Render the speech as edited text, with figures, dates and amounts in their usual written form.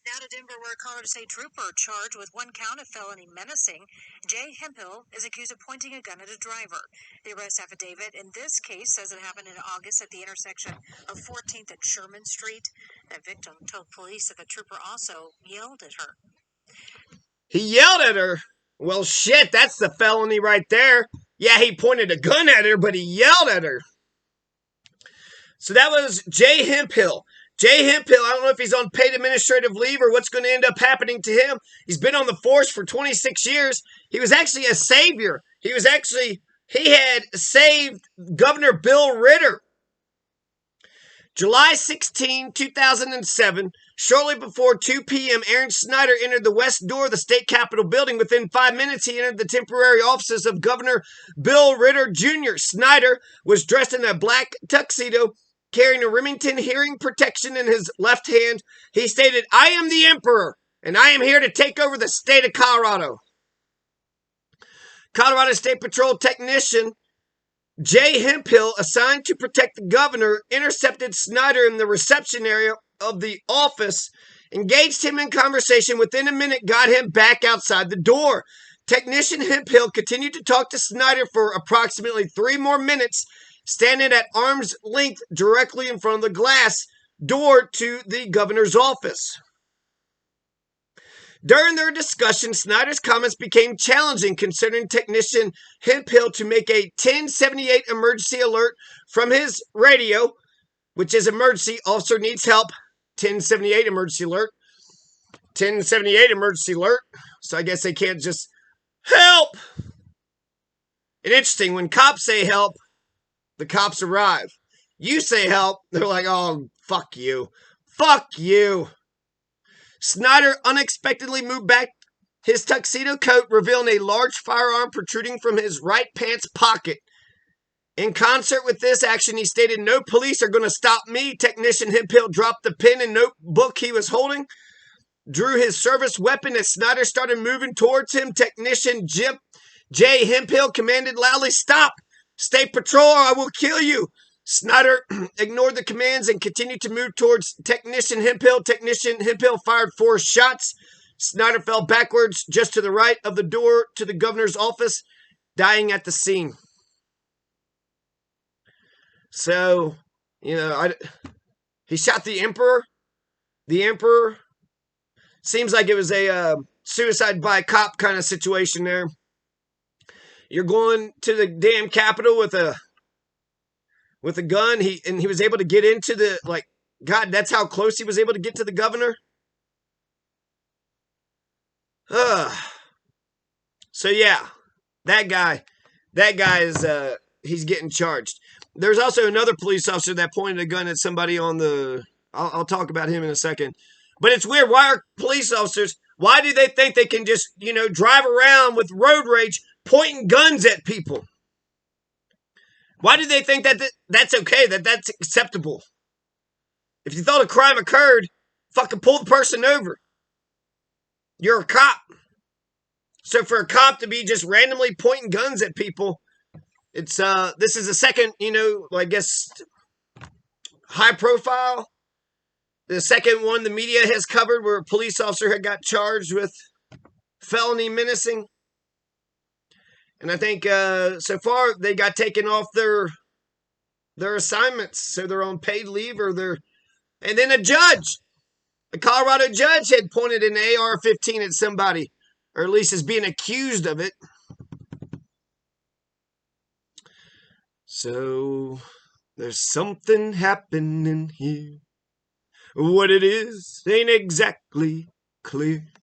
Now to Denver, where a Colorado State trooper charged with one count of felony menacing. Hemphill is accused of pointing a gun at a driver. The arrest affidavit in this case says it happened in August at the intersection of 14th and Sherman Street. That victim told police that the trooper also yelled at her. He yelled at her? Well, shit, that's the felony right there. Yeah, he pointed a gun at her, but he yelled at her. So that was Hemphill. Hemphill, I don't know if he's on paid administrative leave or what's going to end up happening to him. He's been on the force for 26 years. He was actually a savior. He had saved Governor Bill Ritter. July 16, 2007, shortly before 2 p.m., Aaron Snyder entered the west door of the state capitol building. Within 5 minutes, he entered the temporary offices of Governor Bill Ritter Jr. Snyder was dressed in a black tuxedo, carrying a Remington hearing protection in his left hand. He stated, "I am the Emperor, and I am here to take over the state of Colorado." Colorado State Patrol technician Hemphill, assigned to protect the governor, intercepted Snyder in the reception area of the office, engaged him in conversation. Within a minute, got him back outside the door. Technician Hemphill continued to talk to Snyder for approximately 3 more minutes, standing at arm's length directly in front of the glass door to the governor's office. During their discussion, Snyder's comments became challenging, considering technician Hemphill to make a 1078 emergency alert from his radio, which is emergency, officer needs help, 1078 emergency alert, 1078 emergency alert. So I guess they can't just help. And interesting, when cops say help, the cops arrive. You say help, they're like, oh, fuck you. Fuck you. Snyder unexpectedly moved back his tuxedo coat, revealing a large firearm protruding from his right pants pocket. In concert with this action, he stated, "No police are going to stop me." Technician Hemphill dropped the pen and notebook he was holding, drew his service weapon as Snyder started moving towards him. Technician Hemphill commanded loudly, "Stop! State Patrol or I will kill you." Snyder ignored the commands and continued to move towards Technician Hemphill. Technician Hemphill fired 4 shots. Snyder fell backwards just to the right of the door to the governor's office, dying at the scene. So, he shot the Emperor. The Emperor. Seems like it was a suicide by cop kind of situation there. You're going to the damn Capitol with a gun. He was able to get into the, God, that's how close he was able to get to the governor. So yeah, that guy is, he's getting charged. There's also another police officer that pointed a gun at somebody on the, I'll talk about him in a second. But it's weird. Why are police officers, why do they think they can just, drive around with road rage pointing guns at people? Why do they think that that's okay, that's acceptable? If you thought a crime occurred, fucking pull the person over. You're a cop. So for a cop to be just randomly pointing guns at people, it's this is the second, I guess, high profile. The second one the media has covered where a police officer had got charged with felony menacing. And I think so far they got taken off their assignments, so they're on paid leave or they're. And then a Colorado judge had pointed an AR-15 at somebody, or at least is being accused of it. So there's something happening here. What it is ain't exactly clear.